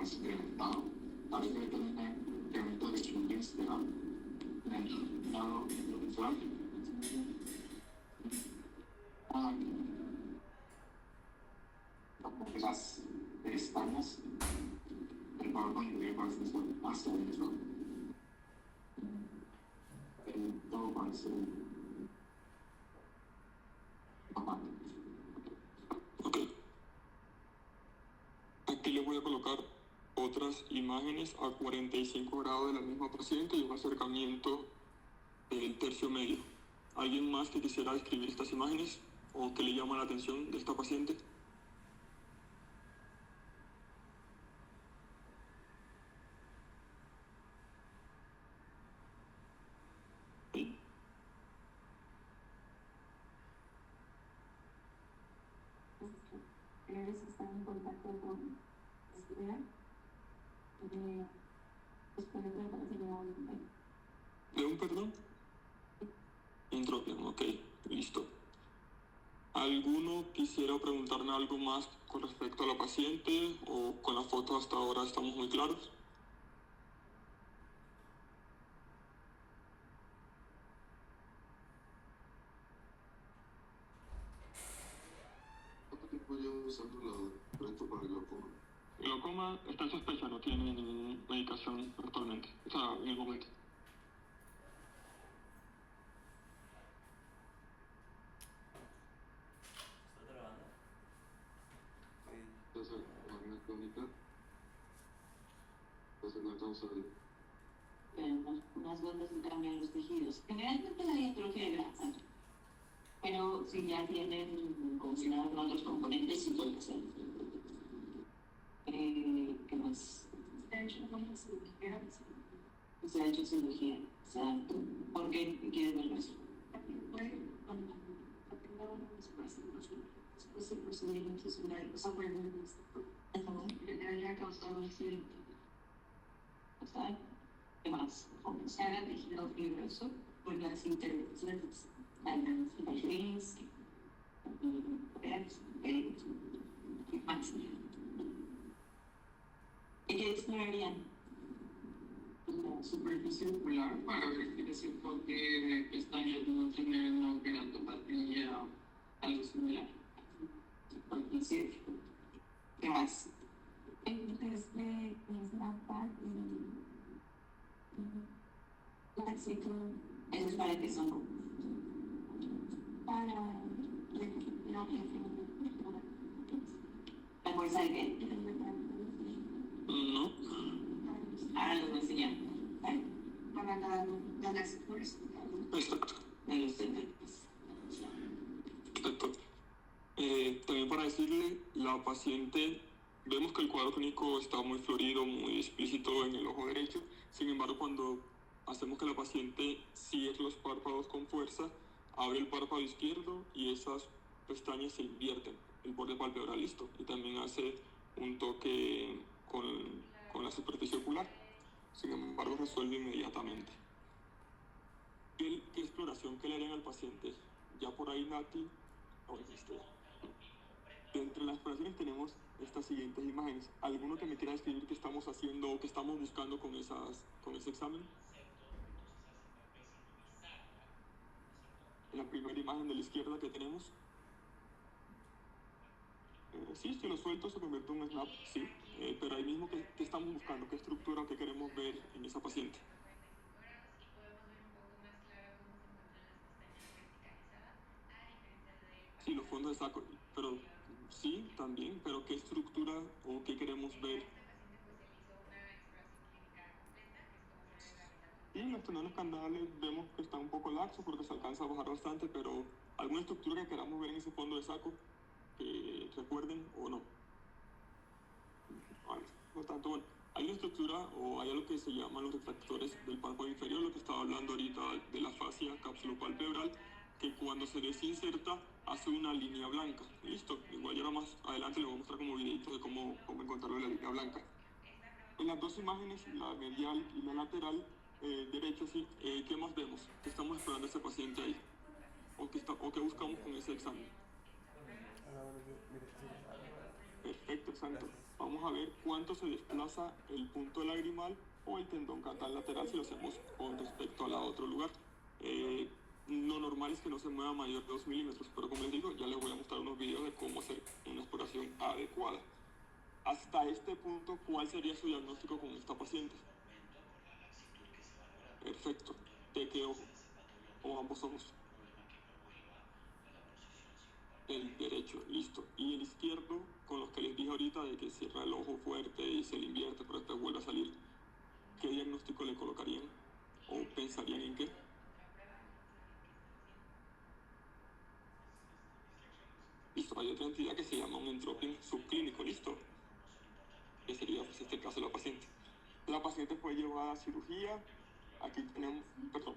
más incrementado. A veces tiene incremento de estudios de el lado visual. Como que las pestañas del PowerPoint de más o menos, todo parece normal. Ok. Aquí le voy a colocar otras imágenes a 45 grados de la misma paciente y un acercamiento del tercio medio. ¿Alguien más que quisiera describir estas imágenes o que le llama la atención de esta paciente? ¿Sí? Ellos están en contacto con estudiar después de ¿De un perdón? Entropium, ok, listo. ¿Alguno quisiera preguntarme algo más con respecto a la paciente o con la foto hasta ahora estamos muy claros? ¿Cuánto tiempo llevo usando la frente para el glaucoma? El glaucoma está en sospecha, no tiene ninguna medicación actualmente, o sea, en el momento. ¿Está grabando? Entonces, la crónica, entonces la causa de unas gotas que cambian los tejidos. Generalmente la diatrofia de grasa, pero si ya tienen combinado con otros componentes, sí puede ser. ¿Qué más? Se ha hecho una cirugía. Se ha hecho cirugía, exacto. ¿Por qué quieres ver eso? Cuando atendaron a los pacientes, después del procedimiento cirúrgico, le haya causado accidente. ¿Sabes? ¿Qué más? Como se haga tejido fibroso por las intervenciones gris, ¿qué más? ¿Y qué explorarían? La superficie ocular para verificar por qué pestañas no tienen una keratopatía, algo similar. Superficie. ¿Qué más? Desde la parte eso es para que son para la fuerza de qué? No. Ahora les voy a enseñar. Para las fuerzas Exacto. de los tendentes. Perfecto. También para decirle, la paciente, vemos que el cuadro clínico está muy florido, muy explícito en el ojo derecho. Sin embargo, cuando hacemos que la paciente cierre los párpados con fuerza, abre el párpado izquierdo y esas pestañas se invierten, el borde palpebral listo, y también hace un toque con la superficie ocular. Sin embargo, resuelve inmediatamente. ¿Qué exploración que le harían al paciente? Ya por ahí, Nati, o dijiste. Entre las exploraciones tenemos estas siguientes imágenes. ¿Alguno que me quiera describir qué estamos haciendo o qué estamos buscando con ese examen? La primera imagen de la izquierda que tenemos. Sí, si lo suelto se convierte en un snap, sí. Pero ahí mismo, ¿qué estamos buscando? ¿Qué estructura o qué queremos ver en esa paciente? Sí, los fondos de saco, pero sí, también, pero ¿qué estructura o qué queremos ver? Sí, los tendones candales vemos que están un poco laxos porque se alcanza a bajar bastante, pero ¿alguna estructura que queramos ver en ese fondo de saco que recuerden o no? Vale, no tanto. Bueno, hay una estructura o hay algo que se llaman los refractores del párpado inferior, lo que estaba hablando ahorita de la fascia capsulopalpebral, que cuando se desinserta hace una línea blanca. Listo, igual ya más adelante les voy a mostrar como videito de cómo encontrarlo en la línea blanca. En las dos imágenes, la medial y la lateral derecha, sí, ¿qué más vemos? ¿Qué estamos esperando a ese paciente ahí? ¿O qué buscamos con ese examen? Perfecto, exacto. Vamos a ver cuánto se desplaza el punto lagrimal o el tendón catal lateral si lo hacemos con respecto al otro lugar. Lo normal es que no se mueva mayor de 2 milímetros, pero como les digo, ya les voy a mostrar unos videos de cómo hacer una exploración adecuada. Hasta este punto, ¿cuál sería su diagnóstico con esta paciente? Perfecto. ¿De qué ojo? ¿O ambos ojos? El derecho, listo. Y el izquierdo, con los que les dije ahorita de que cierra el ojo fuerte y se le invierte, pero después vuelve a salir. ¿Qué diagnóstico le colocarían? ¿O pensarían en qué? Listo, hay otra entidad que se llama un entropio subclínico, listo. Que sería pues este caso de la paciente. La paciente fue llevada a cirugía. Aquí tenemos, perdón.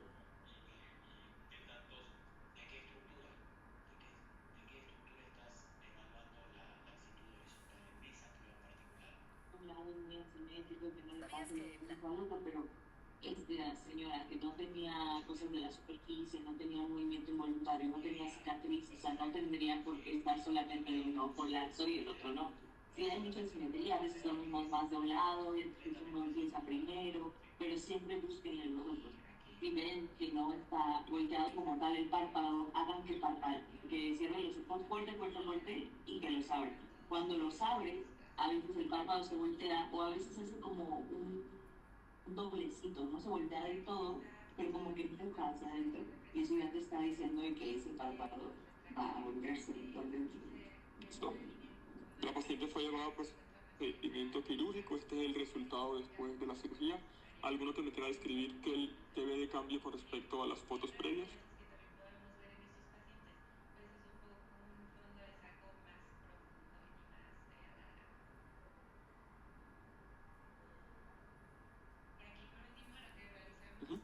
Un lado muy asimétrico, que no le pasa nada, pero esta señora que no tenía cosas de la superficie, no tenía movimiento involuntario, no tenía cicatriz, o sea, no tendría por qué estar solamente de un ojo lazo y el otro no. Sí, hay mucha simetría, a veces dormimos más de un lado, y entonces uno empieza primero, pero siempre busquen el otro. Si ven que no está volteado como tal el párpado, hagan que cierren los ojos fuerte, fuerte, fuerte y que los abran. Cuando los abre, a veces el párpado se voltea o a veces hace como un doblecito, no se voltea del todo, pero como que empuja hacia adentro. Y eso ya te está diciendo de que ese párpado va a volverse por dentro. Listo. La paciente fue llevada a procedimiento quirúrgico. Este es el resultado después de la cirugía. ¿Alguno que me quiera describir qué ve de cambio con respecto a las fotos previas? Ujú.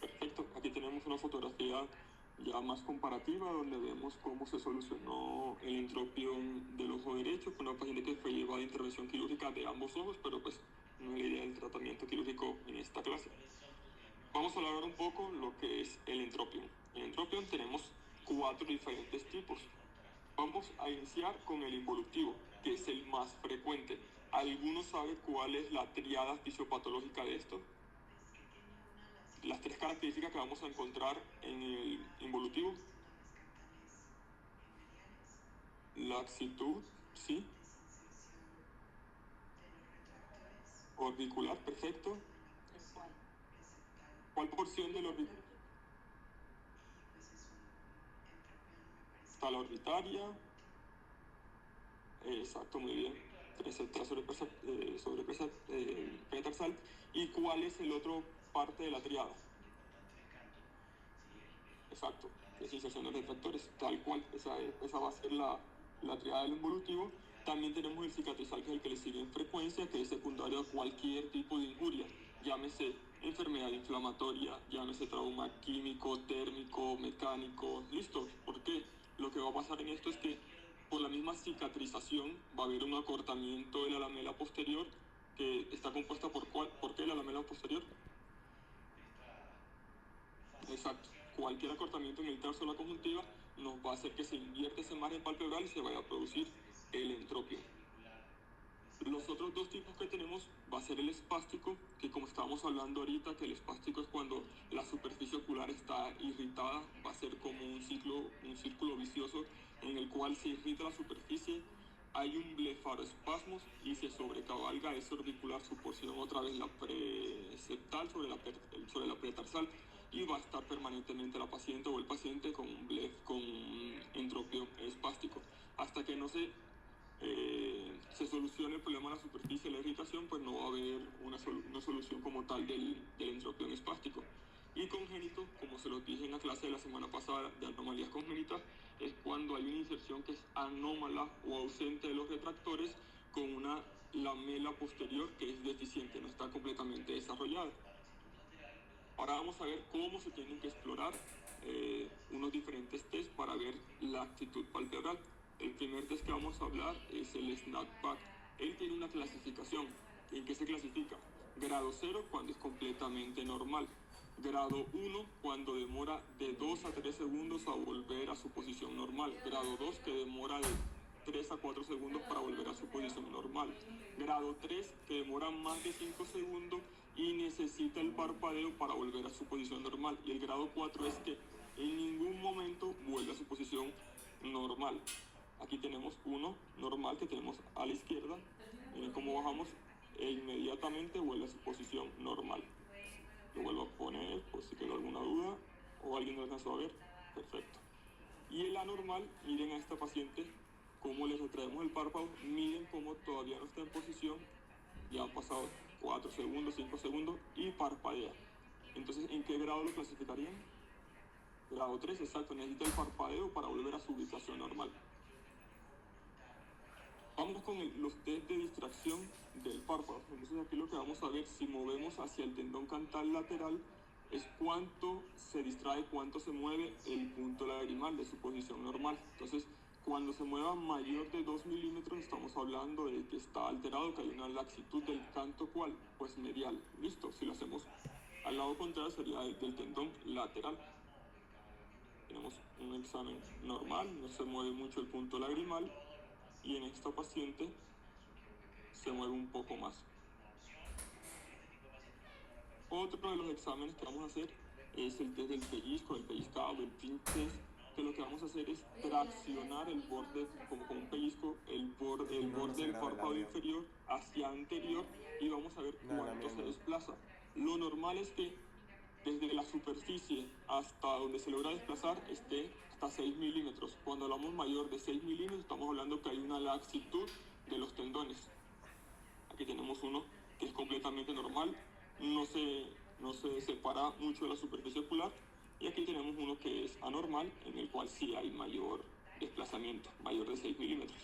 Perfecto, aquí tenemos una fotografía ya más comparativa donde vemos cómo se solucionó el entropio del ojo derecho con una paciente que fue llevada a intervención quirúrgica de ambos ojos, pero pues no es la idea del tratamiento quirúrgico en esta clase. Vamos a hablar un poco lo que es el entropio. En entropio tenemos 4 diferentes tipos. Vamos a iniciar con el involutivo, que es el más frecuente. ¿Alguno sabe cuál es la triada fisiopatológica de esto? Las 3 características que vamos a encontrar en el involutivo. Laxitud, sí. Orbicular, perfecto. ¿Cuál porción del orbicular? Está la orbitaria. Exacto, muy bien. Preceptar sobre pretarsal. ¿Y cuál es el otro parte de la triada? Exacto, es inserción de retractores, tal cual. Esa va a ser la triada del involutivo. También tenemos el cicatrizal, que es el que le sigue en frecuencia, que es secundario a cualquier tipo de injuria, llámese enfermedad inflamatoria, llámese trauma químico, térmico, mecánico. ¿Listo? ¿Por qué? Lo que va a pasar en esto es que por la misma cicatrización va a haber un acortamiento de la lamela posterior, que está compuesta por ¿por qué la lamela posterior? Exacto. Cualquier acortamiento en el tarso de la conjuntiva nos va a hacer que se invierta ese margen palpebral y se vaya a producir el entropio. Los otros 2 tipos que tenemos va a ser el espástico, que como estábamos hablando ahorita, que el espástico es cuando la superficie ocular está irritada, va a ser como un círculo vicioso en el cual se irrita la superficie, hay un blefaroespasmos y se sobrecabalga ese orbicular, su porción otra vez la preceptal sobre la pretarsal, y va a estar permanentemente la paciente o el paciente con un entropio espástico. Hasta que no se solucione el problema de la superficie, la irritación, pues no va a haber una solución como tal del entropio espástico. Y congénito, como se los dije en la clase de la semana pasada de anomalías congénitas, es cuando hay una inserción que es anómala o ausente de los retractores con una lamela posterior que es deficiente, no está completamente desarrollada. Ahora vamos a ver cómo se tienen que explorar unos diferentes test para ver la actitud palpebral. El primer test que vamos a hablar es el snapback. Él tiene una clasificación. ¿En qué se clasifica? Grado 0 cuando es completamente normal. Grado 1, cuando demora de 2 a 3 segundos a volver a su posición normal. Grado 2, que demora de 3 a 4 segundos para volver a su posición normal. Grado 3, que demora más de 5 segundos y necesita el parpadeo para volver a su posición normal. Y el grado 4 es que en ningún momento vuelve a su posición normal. Aquí tenemos uno normal que tenemos a la izquierda. Miren cómo bajamos e inmediatamente vuelve a su posición normal. Lo vuelvo a poner por si quedó alguna duda o alguien no alcanzó a ver. Perfecto. Y el anormal, miren a esta paciente cómo le retraemos el párpado. Miren cómo todavía no está en posición. Ya han pasado 4 segundos, 5 segundos y parpadea. Entonces, ¿en qué grado lo clasificarían? Grado 3, exacto. Necesita el parpadeo para volver a su ubicación normal. Vamos con los test de distracción del párpado. Entonces aquí lo que vamos a ver, si movemos hacia el tendón cantal lateral, es cuánto se distrae, cuánto se mueve el punto lagrimal de su posición normal. Entonces, cuando se mueva mayor de 2 milímetros, estamos hablando de que está alterado, que hay una laxitud del canto, ¿cuál? Pues medial. Listo, si lo hacemos al lado contrario sería del tendón lateral. Tenemos un examen normal, no se mueve mucho el punto lagrimal. Y en esta paciente se mueve un poco más. Otro de los exámenes que vamos a hacer es el test del pellizco, el pellizcado, el pinch test, que lo que vamos a hacer es traccionar el borde, como con un pellizco, el borde del párpado inferior hacia anterior y vamos a ver cuánto se desplaza. Lo normal es que desde la superficie hasta donde se logra desplazar esté hasta 6 milímetros. Cuando hablamos mayor de 6 milímetros estamos hablando que hay una laxitud de los tendones. Aquí tenemos uno que es completamente normal, no se separa mucho de la superficie ocular, y aquí tenemos uno que es anormal, en el cual sí hay mayor desplazamiento, mayor de 6 milímetros.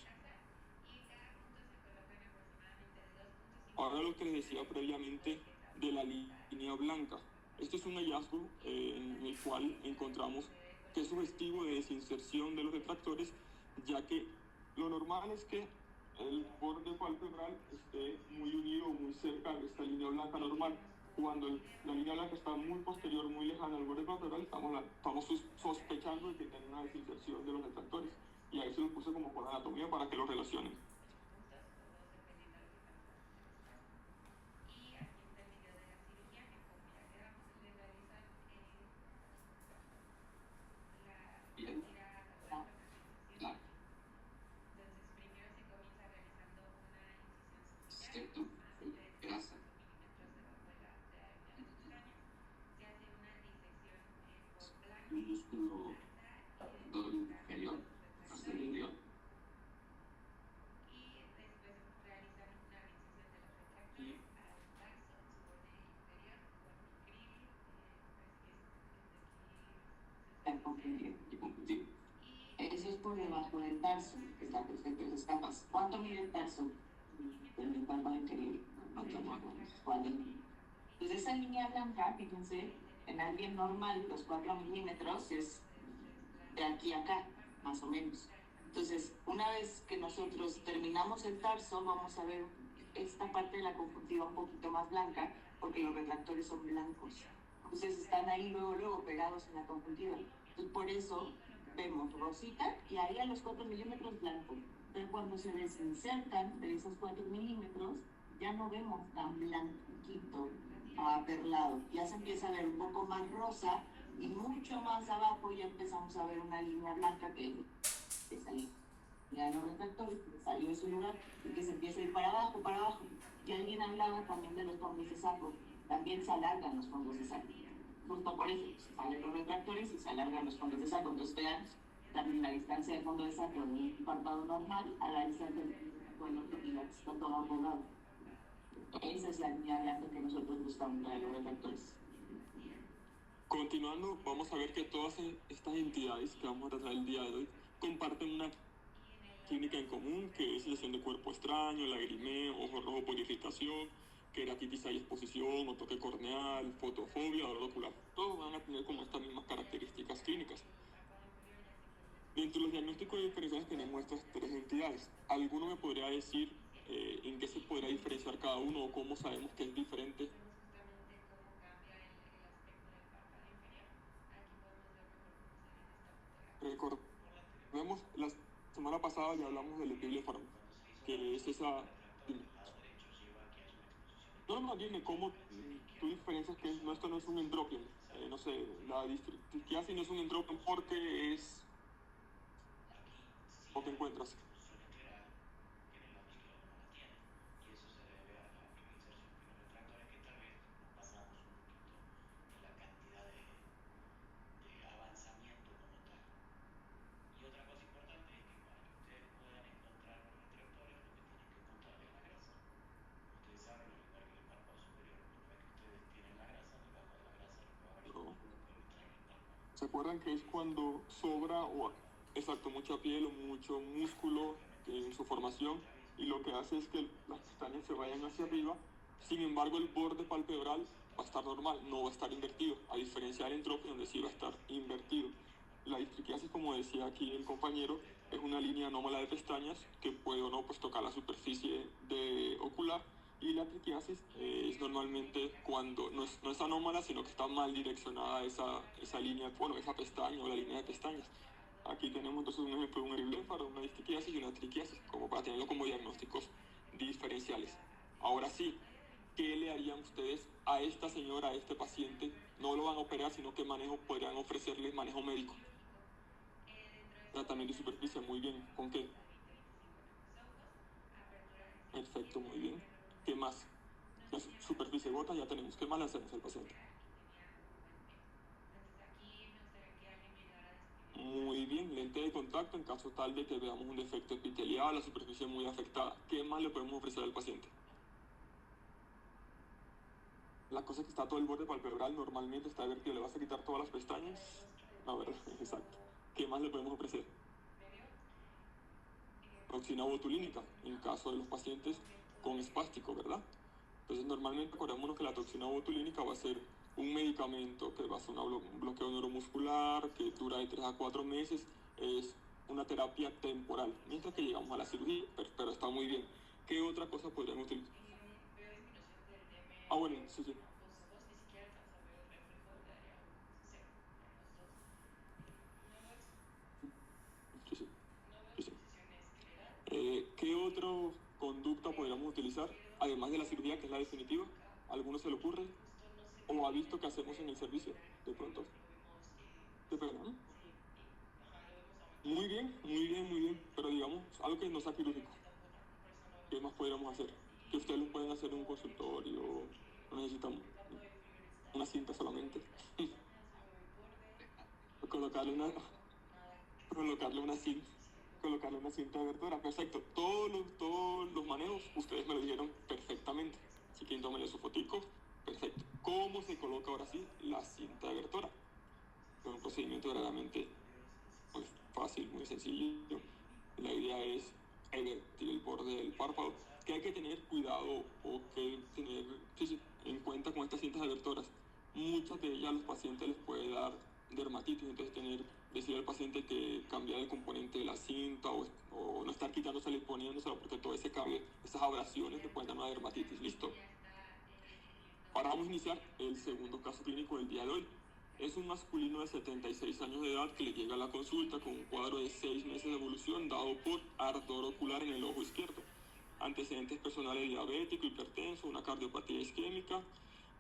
Ahora lo que les decía previamente de la línea blanca. Este es un hallazgo en el cual encontramos que es sugestivo de desinserción de los retractores, ya que lo normal es que el borde palpebral esté muy unido, muy cerca de esta línea blanca normal. Cuando la línea blanca está muy posterior, muy lejana al borde palpebral, estamos sospechando de que tiene una desinserción de los retractores. Y ahí se lo puse como por anatomía para que lo relacionen. Bien. Claro. Cierto. Grasa. Un músculo doble inferior, posterior. Y confundir. Eso es por debajo del tarso, que está perfecto en escapas. ¿Cuánto mide el tarso? El párpado inferior. ¿Cuánto? Entonces esa línea blanca, fíjense, en alguien normal, los 4 milímetros es de aquí a acá, más o menos. Entonces, una vez que nosotros terminamos el tarso, vamos a ver esta parte de la conjuntiva un poquito más blanca, porque los retractores son blancos. Entonces están ahí luego pegados en la conjuntiva. Entonces por eso vemos rosita y ahí a los 4 milímetros blanco. Pero cuando se desinsertan de esos 4 milímetros, ya no vemos tan blanquito, perlado. Ya se empieza a ver un poco más rosa y mucho más abajo ya empezamos a ver una línea blanca que salió. Ya los retractores salió de su lugar y que se empieza a ir para abajo, para abajo. Y alguien hablaba también de los fondos de saco. También se alargan los fondos de saco. Justo por eso, se salen los retractores y se alargan los fondos de saco. Entonces vean también la distancia del fondo de saco de un párpado normal a la distancia del otro que está todo arrugado. Esa es la línea blanca que nosotros buscamos para los retractores. Continuando, vamos a ver que todas estas entidades que vamos a tratar el día de hoy comparten una clínica en común, que es lesión de cuerpo extraño, lagrimeo, ojo rojo por irritación, queratitis y exposición, o toque corneal, fotofobia, dolor ocular. Todos van a tener como estas mismas características clínicas. Dentro de los diagnósticos diferenciales tenemos estas tres entidades. ¿Alguno me podría decir en qué se podrá diferenciar cada uno o cómo sabemos que es diferente? Recordemos, la semana pasada ya hablamos del epiblefaron, que es esa... No, no, dime cómo tú diferencias que no, esto no es un entropion. No sé, la distriquiasis no es un entropion porque es... ¿O te encuentras? No. ¿Se acuerdan que es cuando sobra o exacto mucha piel o mucho músculo en su formación y lo que hace es que las pestañas se vayan hacia arriba? Sin embargo, el borde palpebral va a estar normal, no va a estar invertido, a diferencia del entropio donde sí va a estar invertido. La distriquiasis, como decía aquí el compañero, es una línea anómala de pestañas que puede o no pues tocar la superficie ocular, y la triquiasis es normalmente cuando no es anómala, sino que está mal direccionada esa línea, bueno, esa pestaña o la línea de pestañas. Aquí tenemos entonces un ejemplo de un epiléfaro, una distriquiasis y una triquiasis, como para tenerlo como diagnósticos diferenciales. Ahora sí, ¿qué le harían ustedes a esta señora, a este paciente? No lo van a operar, sino que manejo podrían ofrecerle manejo médico. Tratamiento de superficie, muy bien. ¿Con qué? Perfecto, muy bien. ¿Qué más? La superficie gota ya tenemos. ¿Qué más le hacemos al paciente? Muy bien, lente de contacto en caso tal de que veamos un defecto epitelial, la superficie muy afectada. ¿Qué más le podemos ofrecer al paciente? La cosa es que está todo el borde palpebral normalmente está vertido. ¿Le vas a quitar todas las pestañas? No, ¿verdad? Exacto. ¿Qué más le podemos ofrecer? Toxina botulínica, en caso de los pacientes con espástico, ¿verdad? Entonces, normalmente acordémonos que la toxina botulínica va a ser un medicamento que va a ser un bloqueo neuromuscular, que dura de 3 a 4 meses, es una terapia temporal, mientras que llegamos a la cirugía, pero está muy bien. ¿Qué otra cosa podríamos utilizar? Ah, bueno, sí, sí. Sí, sí, sí, sí. ¿Qué otra conducta podríamos utilizar, además de la cirugía, que es la definitiva? ¿Alguno se le ocurre? ¿O ha visto que hacemos en el servicio? De pronto. ¿Qué pena? Muy bien, muy bien, muy bien. Pero digamos, algo que no sea quirúrgico. ¿Qué más podríamos hacer? Que ustedes lo pueden hacer en un consultorio. No necesitan una cinta solamente. colocarle una, colocarle una cinta. Colocarle una cinta de abertura. Perfecto. Todos los manejos, ustedes me lo dijeron perfectamente. Si quieren tomarle su fotico, perfecto. ¿Cómo se coloca ahora sí la cinta de abertura? Con un procedimiento verdaderamente muy fácil, muy sencillo. La idea es invertir el borde del párpado. Que hay que tener cuidado o que tener en cuenta con estas cintas abertoras. Muchas de ellas a los pacientes les puede dar dermatitis, entonces decir al paciente que cambiar el componente de la cinta o no estar quitándosela y poniéndosela porque todo ese cambio, esas abrasiones le pueden dar una dermatitis. Listo. Ahora vamos a iniciar el segundo caso clínico del día de hoy. Es un masculino de 76 años de edad que le llega a la consulta con un cuadro de 6 meses de evolución dado por ardor ocular en el ojo izquierdo. Antecedentes personales diabético, hipertenso, una cardiopatía isquémica,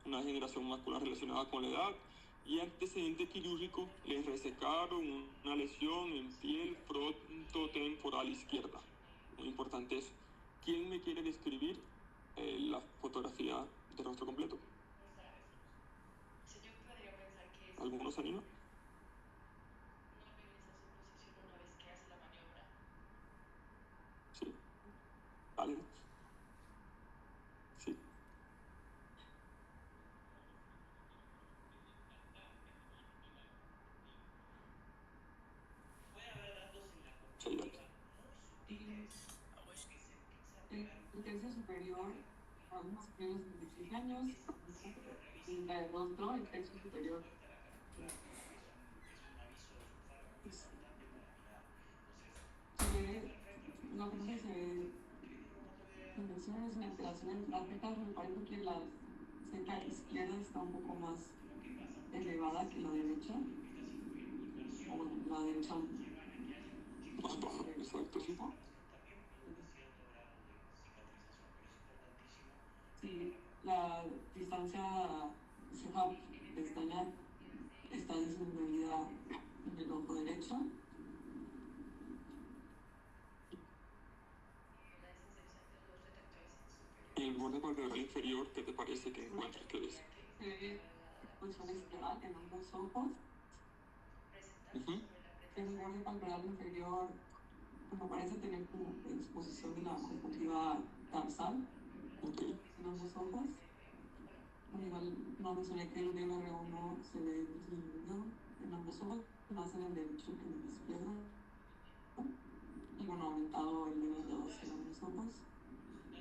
una degeneración macular relacionada con la edad y antecedente quirúrgico, le resecaron una lesión en piel frontotemporal izquierda. Muy importante eso. ¿Quién me quiere describir la fotografía de rostro completo? ¿Algunos anima? Sí. ¿Vale? Sí. Sí, dale. El tercio superior, a unos primeros 26 años, la del rostro, el tercio superior. No creo que se ve inversiones en alteraciones gráficas. Me parece que la ceja izquierda está un poco más elevada que la derecha, o bueno, la derecha distancia ceja pestaña está disminuida en el ojo derecho. En el borde palpebral inferior, ¿qué te parece que encuentras? ¿Qué ves? Se ve expulsión escleral en ambos ojos. Ujú. En el borde palpebral inferior, como parece tener como exposición de la conjuntiva dorsal Ok. en ambos ojos. Igual no mencioné que el DR1 se ve disminuido en ambos ojos, más en el derecho que en el izquierdo. Y bueno, aumentado el DR2 en ambos ojos.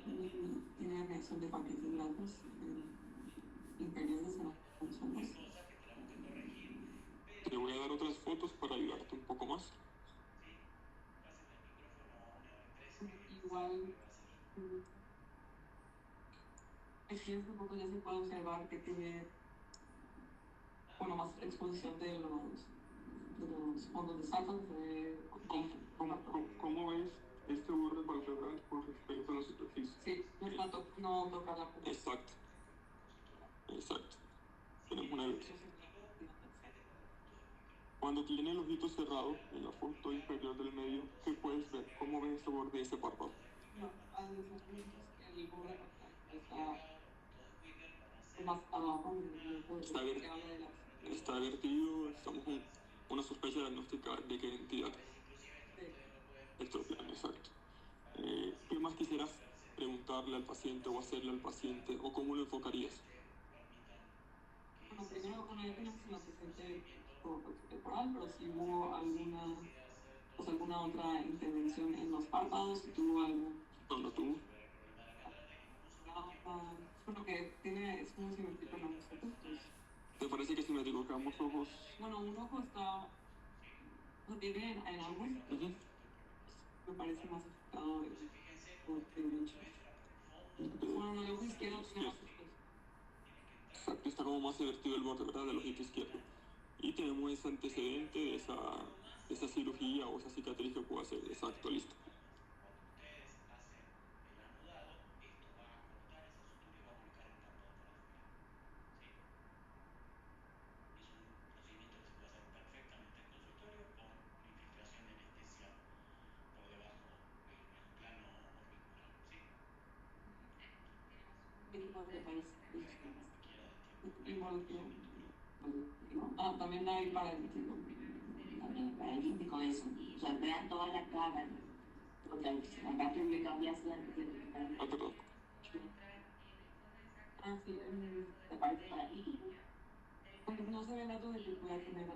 Y tiene reacción de paquetes blancos inferiores en ambos ojos. Te voy a dar otras fotos para ayudarte un poco más. Igual, aquí en este poco ya se puede observar que tiene, bueno, más exposición de los fondos de Salford. ¿Cómo ves este borde palpebral con respecto a la superficie? Sí, no toca la punta. Exacto. Exacto. Tenemos una evidencia. Cuando tiene el ojito cerrado en la foto inferior del medio, ¿qué puedes ver? ¿Cómo ves ese borde de ese párpado? No, al decir el borde está más abajo Está que ver- habla de la Está vertido, estamos con una sospecha diagnóstica de qué entidad. Ectopiano, exacto. ¿Qué más quisieras preguntarle al paciente o hacerle al paciente o cómo lo enfocarías? Bueno, primero, bueno, ya tenemos un antecedente corporal, pero si hubo alguna otra intervención en los párpados, si tuvo algún No tuvo. bueno, que tiene, es muy simétrico en ambos ojos, pues. ¿Te parece que si me digo que ambos ojos? Bueno, un ojo está, lo tiene en ambos, Ujú. me parece más afectado el derecho. Bueno, no, el ojo izquierdo tiene más expresión. Exacto, está como más invertido el borde, ¿verdad? Del ojito izquierdo. Y tenemos ese antecedente de esa cirugía o esa cicatriz que puedo hacer. Exacto, listo. También hay paralítico. También paralítico eso. O sea, vean toda la cara. Porque acá tú le cambias la Ah, perdón. sí, te parece paralítico. Pues no se ve el dato de que pueda tener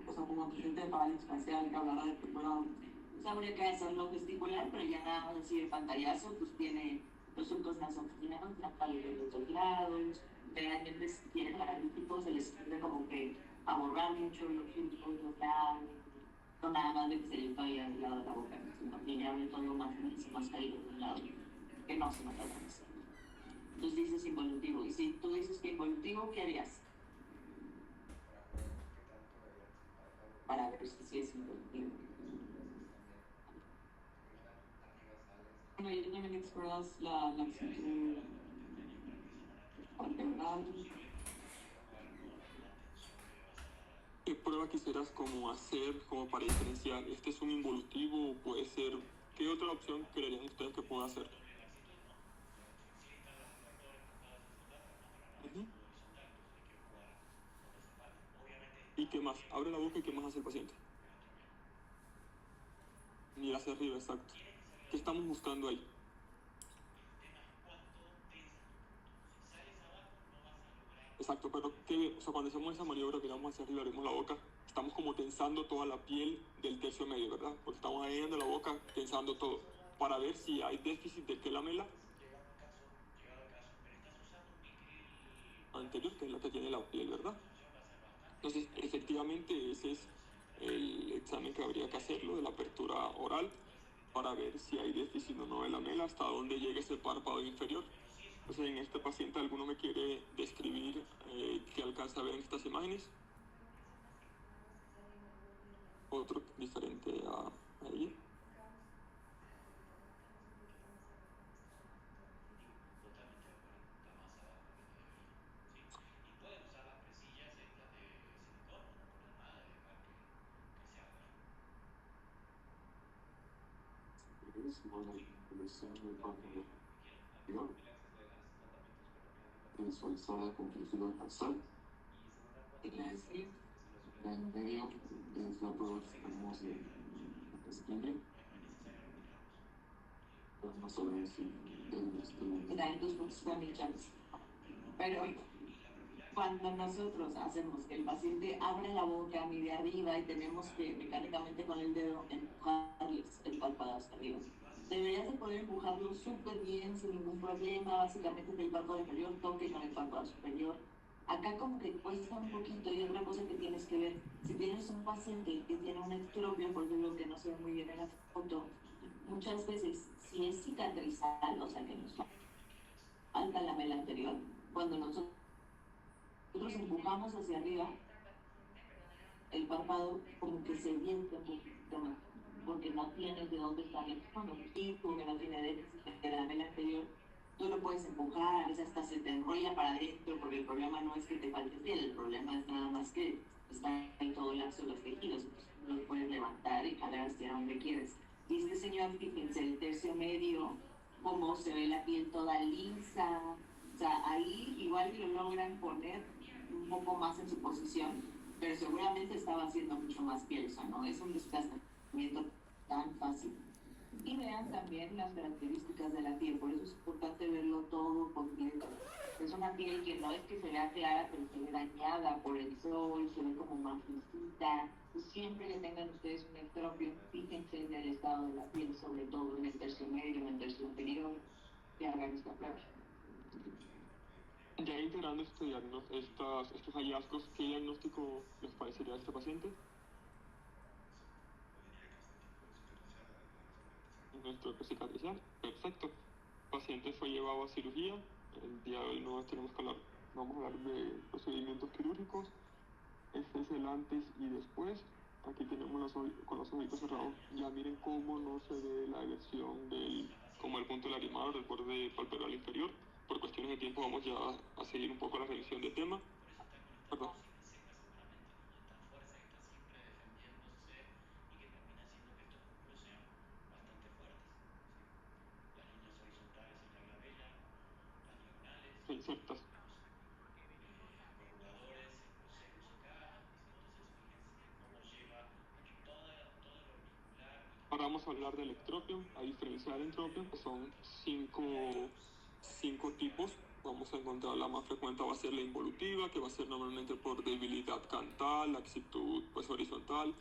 o sea, como antecedente de parálisis facial, que hablará de que pueda. O sea, habría que hacerlo gesticular, pero ya nada más así de pantallazo, pues tiene los surcos nasogenianos, la pálida de los dos lados. Realmente si tienen paralíticos se les tiende como que a borrar mucho los surcos, los lados. No nada más de que se le vaya al lado de la boca, sino que ya ven todo más caído de un lado, que no se nota tanto. Entonces dices involutivo, y si tú dices que involutivo, ¿qué harías? Para ver si sí es involutivo. Bueno, y también exploras la actitud palpebral. ¿Qué prueba quisieras como hacer como para diferenciar? ¿Este es un involutivo o puede ser? ¿Qué otra opción creerían ustedes que pueda hacer? Ujú. ¿Y qué más? Abre la boca y ¿qué más hace el paciente? Mira hacia arriba, exacto. ¿Qué estamos buscando ahí? Exacto, pero o sea, cuando hacemos esa maniobra que vamos hacia arriba, abrimos la boca, estamos como tensando toda la piel del tercio medio, ¿verdad? Porque estamos ahí en la boca tensando todo, para ver si hay déficit de qué lamela anterior, que es la que tiene la piel, ¿verdad? Entonces, efectivamente, ese es el examen que habría que hacerlo de la apertura oral para ver si hay déficit o no de lamela, hasta dónde llega ese párpado inferior. Entonces, en este paciente, ¿alguno me quiere describir qué alcanza a ver en estas imágenes? Otro diferente a ella. mismo la evolución del párpado inferior, visualizada con flujo nasal. La en medio es la prueba que tenemos de esquina. Vamos a ver si pero cuando nosotros hacemos que el paciente abra la boca, mire arriba y tenemos que mecánicamente con el dedo empujarles el párpado hasta arriba. Deberías de poder empujarlo súper bien, sin ningún problema, básicamente que el párpado inferior toque con el párpado superior. Acá como que cuesta un poquito y otra cosa que tienes que ver, si tienes un paciente que tiene un ectropio, por ejemplo, que no se ve muy bien en la foto, muchas veces si es cicatrizal, o sea que nos falta la lamela anterior, cuando nosotros empujamos hacia arriba, el párpado como que se vienta un poquito más, porque no tiene de dónde estar empujando, y porque no tiene de la lamela anterior, tú lo puedes empujar, a veces hasta se te enrolla para adentro, porque el problema no es que te falte piel, el problema es nada más que están en todo el lazo de los tejidos, los puedes levantar y jalar hacia donde quieres. Y este señor, fíjense, el tercio medio, cómo se ve la piel toda lisa, o sea, ahí igual lo logran poner un poco más en su posición, pero seguramente estaba haciendo mucho más piel, o sea, no es un desplazamiento tan fácil. Y vean también las características de la piel, por eso es importante verlo todo completo. Es una piel que no es que se vea clara, pero se ve dañada por el sol, se ve como marroncita. Siempre que tengan ustedes un ectropio, fíjense en el estado de la piel, sobre todo en el tercio medio, en el tercio inferior, y hagan esta prueba. Ya integrando estos hallazgos, ¿qué diagnóstico les parecería a este paciente? Nuestro cicatricial, perfecto. El paciente fue llevado a cirugía. El día de hoy no tenemos que hablar, vamos a hablar de procedimientos quirúrgicos. Este es el antes y después. Aquí tenemos con los ojitos cerrados. Ya miren cómo no se ve la eversión como el punto larimal del borde palpebral inferior. Por cuestiones de tiempo vamos ya a seguir un poco la revisión del tema. Perdón. Insertas. Ahora vamos a hablar del ectropio. A diferencia del entropio, que son cinco tipos. Vamos a encontrar la más frecuente va a ser la involutiva, que va a ser normalmente por debilidad cantal, laxitud pues horizontal.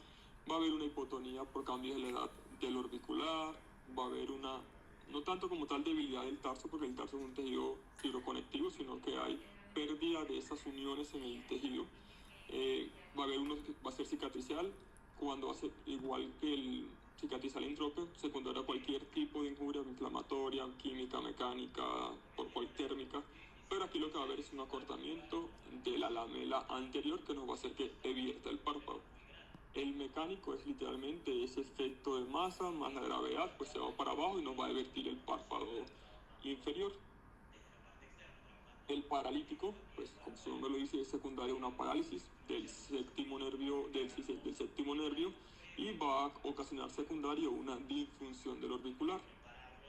Va a haber una hipotonía por cambios de la edad del orbicular. Va a haber una, no tanto como tal debilidad del tarso, porque el tarso es un tejido fibroconectivo, sino que hay pérdida de esas uniones en el tejido. Va a haber uno que va a ser cicatricial, cuando va a ser igual que el cicatrizal entropio, secundario a cualquier tipo de injuria inflamatoria, química, mecánica, térmica. Pero aquí lo que va a haber es un acortamiento de la lamela anterior que nos va a hacer que evierta el párpado. El mecánico es literalmente ese efecto de masa más la gravedad, pues se va para abajo y nos va a evertir el párpado inferior. El paralítico, pues como su nombre lo dice, es secundario a una parálisis del séptimo nervio, del séptimo nervio, y va a ocasionar secundario una disfunción del orbicular.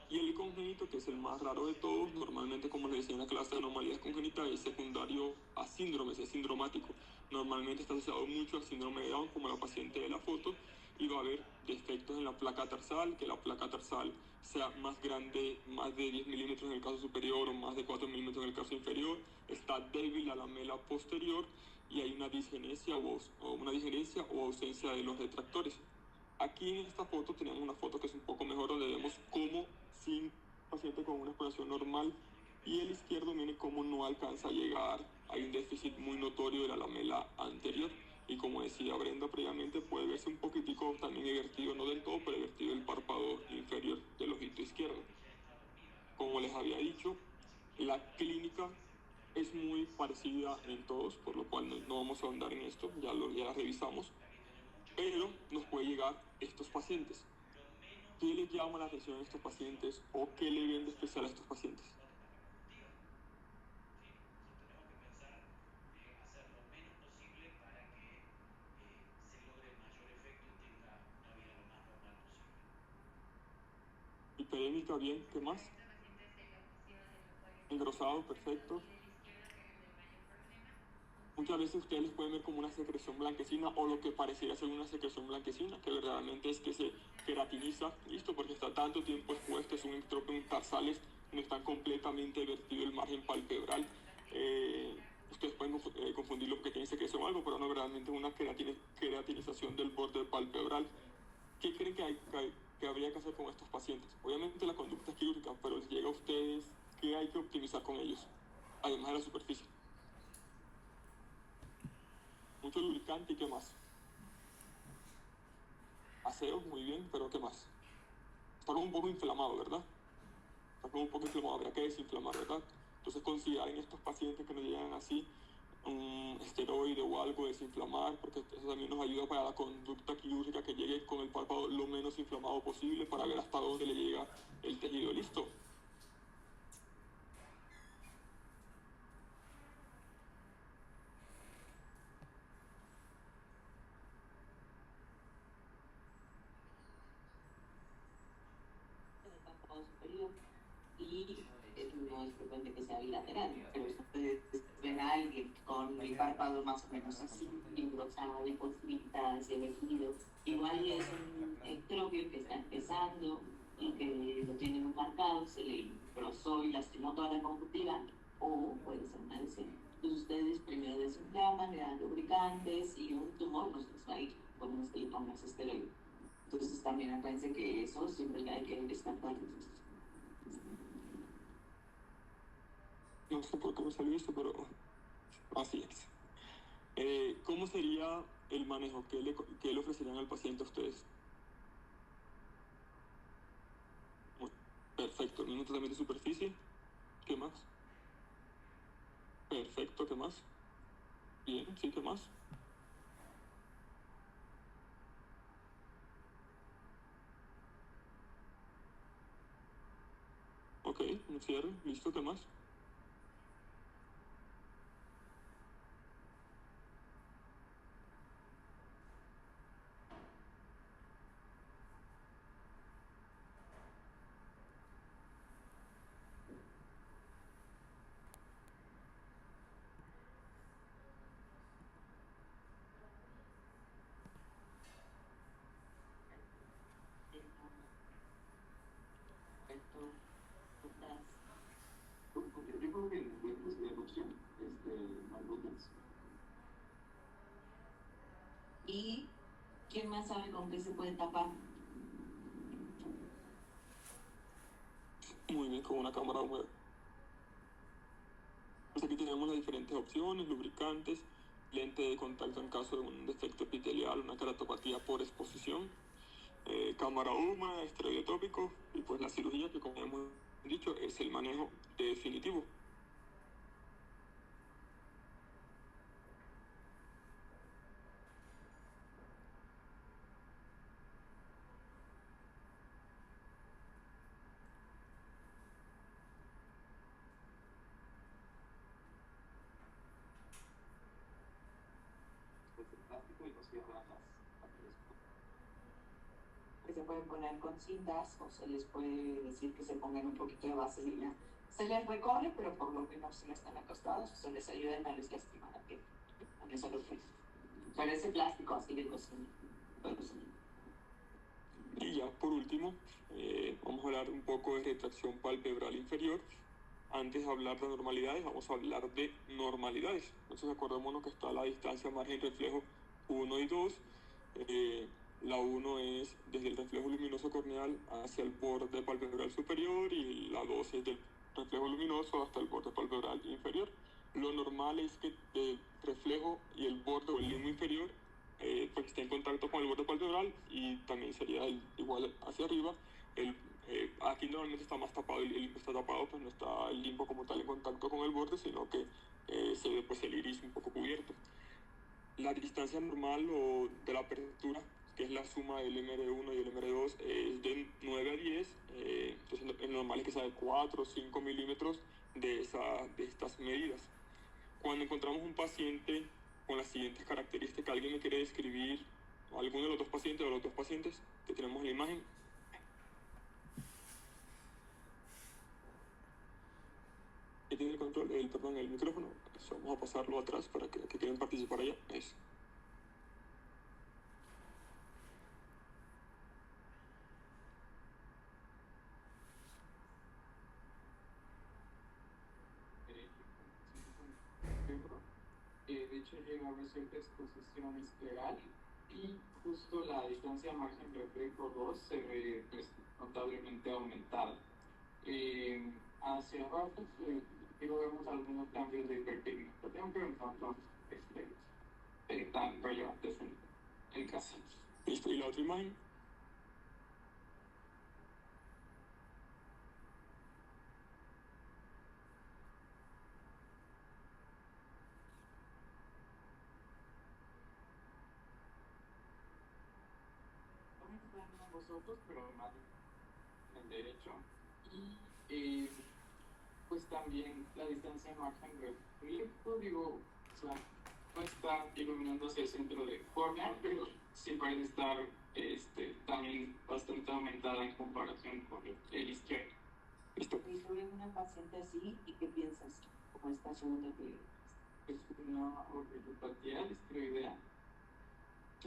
Y el congénito, que es el más raro de todos, normalmente, como les decía en la clase de anomalías congénitas, es secundario a síndromes, es sindromático. Normalmente está asociado mucho al síndrome de Down, como la paciente de la foto, y va a haber defectos en la placa tarsal, que la placa tarsal sea más grande, más de 10 milímetros en el caso superior o más de 4 milímetros en el caso inferior. Está débil la lamela posterior y hay una disgenesia o ausencia de los retractores. Aquí en esta foto tenemos una foto que es un poco mejor, donde vemos cómo sin paciente con una exploración normal, y el izquierdo miren cómo no alcanza a llegar. Hay un déficit muy notorio de la lamela anterior, y como decía Brenda previamente, puede verse un poquitico también evertido, no del todo, pero evertido el párpado inferior del ojito izquierdo. Como les había dicho, la clínica es muy parecida en todos, por lo cual no vamos a ahondar en esto, ya la revisamos, pero nos puede llegar estos pacientes. ¿Qué les llama la atención a estos pacientes o qué le ven de especial a estos pacientes? ¿Y hiperémica, bien, ¿qué más? Engrosado, perfecto. Muchas veces ustedes les pueden ver como una secreción blanquecina o lo que pareciera ser una secreción blanquecina, que verdaderamente es que se queratiniza, listo, porque está tanto tiempo expuesto, es un ectropion tarsales, no está completamente vertido el margen palpebral. Ustedes pueden confundirlo porque tiene secreción o algo, pero no, verdaderamente es una queratinización del borde palpebral. ¿Qué creen que habría que hacer con estos pacientes? Obviamente la conducta es quirúrgica, pero les llega a ustedes, ¿qué hay que optimizar con ellos? Además de la superficie. Mucho lubricante y ¿qué más? Aseo, muy bien, pero ¿qué más? Está como un poco inflamado, ¿verdad? Está como un poco inflamado, habría que desinflamar, ¿verdad? Entonces considerar en estos pacientes que nos llegan así un esteroide o algo, desinflamar, porque eso también nos ayuda para la conducta quirúrgica, que llegue con el párpado lo menos inflamado posible para ver hasta dónde le llega el tejido. ¿Listo? El párpado superior y no es frecuente que sea bilateral, pero ustedes ven a alguien con el párpado más o menos así, engrosado, de cosmitas, de vestido, igual es un ectropio que está empezando y que lo tienen muy marcado, se le engrosó y lastimó toda la conjuntiva, o puede ser una lesión. Entonces ustedes primero desinflaman, le dan lubricantes y un tumor no se les va a ir por más que le pongas esteroide. Entonces también acuérdense que eso siempre hay que descartar. No sé por qué me salió esto, pero así es. ¿Cómo sería el manejo? ¿Qué le ofrecerían al paciente a ustedes? Perfecto, el mismo tratamiento de superficie. ¿Qué más? Perfecto, ¿qué más? Bien, sí, ¿qué más? Ok, un cierre, listo, ¿qué más? Yo creo que el dientes sería la opción, más. ¿Y quién más sabe con qué se puede tapar? Muy bien, con una cámara húmeda. Pues aquí tenemos las diferentes opciones, lubricantes, lente de contacto en caso de un defecto epitelial, una keratopatía por exposición, cámara húmeda, esteroide tópico y pues la cirugía, que como hemos dicho es el manejo definitivo. Pues el plástico y nos cierran las Que se pueden poner con cintas o se les puede decir que se pongan un poquito de vaselina. Se les recorre, pero por lo menos si no están acostados, se les ayuda a no les lastimar la piel. Con eso lo fue. Pero ese plástico así de cocina. Y ya por último, vamos a hablar un poco de retracción palpebral inferior. Antes de hablar de normalidades, vamos a hablar de normalidades. Entonces acordémonos que está la distancia margen reflejo 1 y 2. La 1 es desde el reflejo luminoso corneal hacia el borde palpebral superior y la 2 es del reflejo luminoso hasta el borde palpebral inferior. Lo normal es que el reflejo y el borde o el limbo inferior pues esté en contacto con el borde palpebral y también sería igual hacia arriba. Aquí normalmente está más tapado, el limbo está tapado, pues no está el limbo como tal en contacto con el borde, sino que se ve pues el iris un poco cubierto. La distancia normal o de la apertura, que es la suma del MR1 y el MR2, es de 9 a 10, entonces el normal es que sea de 4 o 5 milímetros de estas medidas. Cuando encontramos un paciente con las siguientes características, ¿alguien me quiere describir alguno de los dos pacientes o los dos pacientes que tenemos en la imagen? que tiene el control, el micrófono. Eso, vamos a pasarlo atrás para que quieren participar allá. Eso. De hecho llega a ver cierta exposición escleral y justo la distancia margen reflejo 2 se ve pues, notablemente aumentada. Hacia abajo digo, vemos algunos cambios de hiperpigmentación, pero no son tan relevantes en el caso. Listo, y la otra imagen. Vosotros, pero más en derecho. Y pues también la distancia margen reflejo, digo, o sea, no está iluminando hacia el centro de córnea, pero sí parece estar también bastante aumentada en comparación con el izquierdo. Listo. ¿Y sobre una paciente así, y qué piensas? ¿Cómo está segunda que Es una ortopatía distroidea.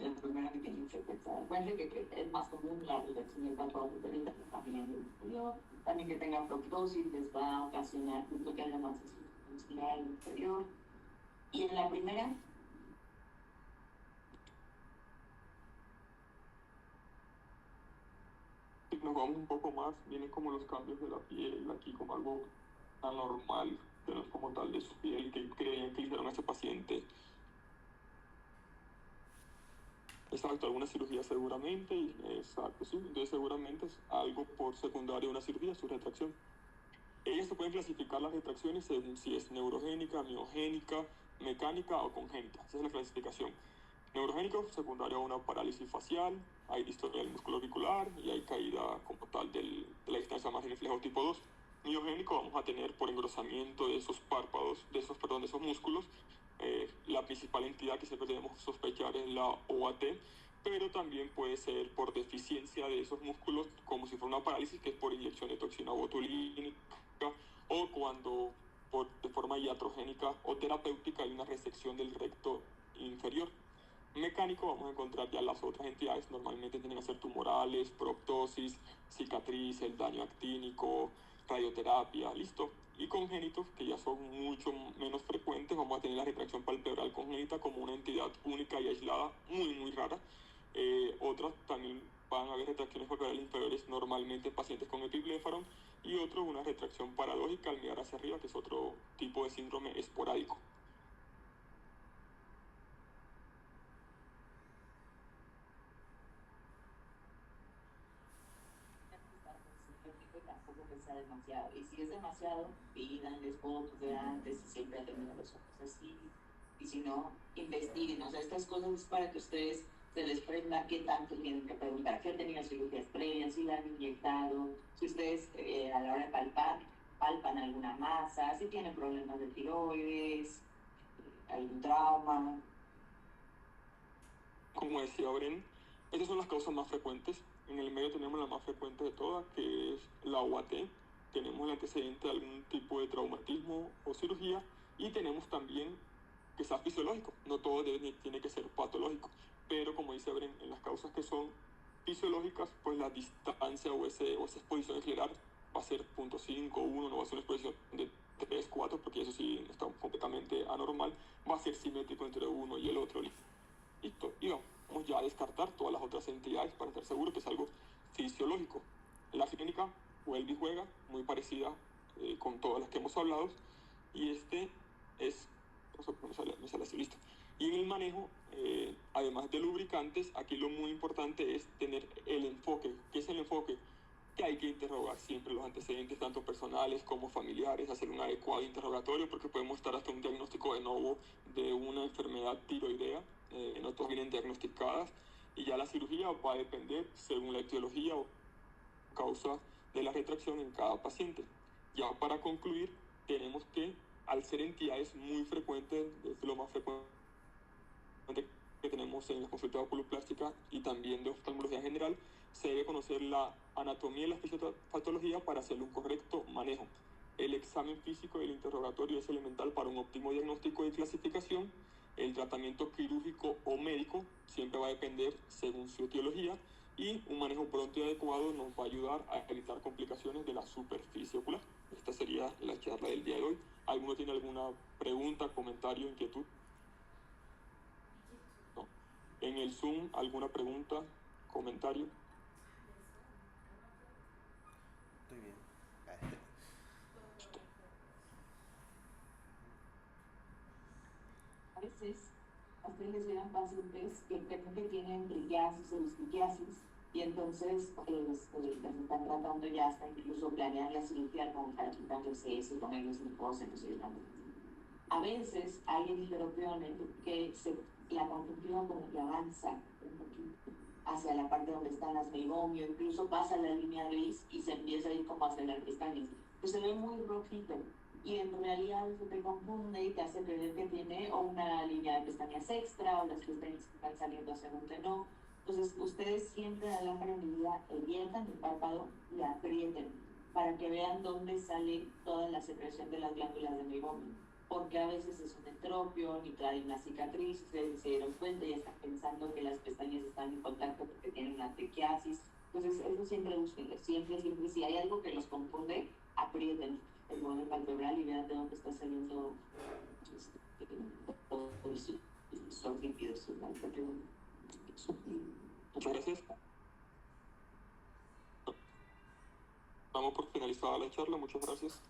la primera que tiene que pensar? Bueno, que es más común la dirección del párpado superior, también el inferior, también que tenga proptosis, les va a ocasionar un toque de la masa muscular inferior. Y en la primera, Si nos vamos un poco más, vienen como los cambios de la piel, aquí como algo anormal, que no es como tal de su piel, que creían que le hicieron a ese paciente. Exacto, alguna cirugía seguramente, exacto, sí. Entonces seguramente es algo por secundario a una cirugía, su retracción. Ellas se pueden clasificar las retracciones según si es neurogénica, miogénica, mecánica o congénita. Esa es la clasificación. Neurogénico, secundario a una parálisis facial, hay distonia del músculo auricular y hay caída como tal de la distancia margen reflejo tipo 2. Miogénico vamos a tener por engrosamiento de esos párpados, de esos músculos. La principal entidad que siempre debemos sospechar es la OAT, pero también puede ser por deficiencia de esos músculos, como si fuera una parálisis, que es por inyección de toxina botulínica, o cuando de forma iatrogénica o terapéutica hay una resección del recto inferior. Mecánico vamos a encontrar ya las otras entidades, normalmente tienen que ser tumorales, proptosis, cicatriz, el daño actínico, radioterapia, listo. Y congénitos, que ya son mucho menos frecuentes, vamos a tener la retracción palpebral congénita como una entidad única y aislada, muy rara. Otras también van a haber retracciones palpebrales inferiores normalmente en pacientes con epiblefaron, y otro una retracción paradójica al mirar hacia arriba, que es otro tipo de síndrome esporádico. tampoco que sea demasiado. Y si es demasiado, pídanles fotos de antes y siempre tengan los ojos así. Y si no, investiguen. O sea, estas cosas es para que ustedes se les prenda qué tanto tienen que preguntar. ¿Qué han tenido cirugías previas? ¿Si la han inyectado? Si ustedes a la hora de palpar, palpan alguna masa, si tienen problemas de tiroides, algún trauma. Como decía Bren, estas son las causas más frecuentes. En el medio tenemos la más frecuente de todas, que es la UAT. Tenemos el antecedente de algún tipo de traumatismo o cirugía, y tenemos también que sea fisiológico. No todo tiene que ser patológico, pero como dice Bren, en las causas que son fisiológicas, pues la distancia o esa exposición escleral va a ser 0.5, 1, no va a ser una exposición de 3, 4, porque eso sí está completamente anormal. Va a ser simétrico entre uno y el otro. Listo, y vamos ya a descartar todas las otras entidades para estar seguro que es algo fisiológico. La clínica vuelve y juega, muy parecida con todas las que hemos hablado, y me sale así, listo. Y en el manejo, además de lubricantes, aquí lo muy importante es tener el enfoque. ¿Qué es el enfoque? Que hay que interrogar siempre los antecedentes, tanto personales como familiares, hacer un adecuado interrogatorio, porque podemos estar hasta un diagnóstico de nuevo de una enfermedad tiroidea, no todas vienen diagnosticadas, y ya la cirugía va a depender según la etiología o causa de la retracción en cada paciente. Ya para concluir, tenemos que, al ser entidades muy frecuentes, es lo más frecuente que tenemos en las consultas de oculoplástica y también de oftalmología en general, se debe conocer la anatomía y la fisiopatología para hacer un correcto manejo. El examen físico y el interrogatorio es elemental para un óptimo diagnóstico y clasificación. El tratamiento quirúrgico o médico siempre va a depender según su etiología, y un manejo pronto y adecuado nos va a ayudar a evitar complicaciones de la superficie ocular. Esta sería la charla del día de hoy. ¿Alguno tiene alguna pregunta, comentario, inquietud? ¿No? En el Zoom, ¿alguna pregunta, comentario? Estoy bien. A veces, a ustedes les llegan pacientes que creen que tienen triquiasis o disquiasis y entonces las están tratando ya hasta incluso planear la cirugía con para quitarles eso, ponerles glucosa, no sé, a veces hay heteropione que la conjuntiva como que avanza un poquito hacia la parte donde están las meibomio, incluso pasa la línea gris y se empieza a ir como hacia las pestañas. Pues se ve muy rojito y en realidad eso te confunde y te hace creer que tiene o una línea de pestañas extra o las pestañas que están saliendo hacia un no. Entonces ustedes siempre a la prendida eviertan el párpado y aprieten para que vean dónde sale toda la secreción de las glándulas de meibomio, porque a veces es un entropio y trae una cicatriz, ustedes se dieron cuenta y están pensando que las pestañas están en contacto porque tienen una triquiasis. Entonces eso siempre busquen, siempre, si hay algo que los confunde, aprieten el borde palpebral y vean de dónde está saliendo son lípidos. Muchas gracias. Damos por finalizada la charla. Muchas gracias.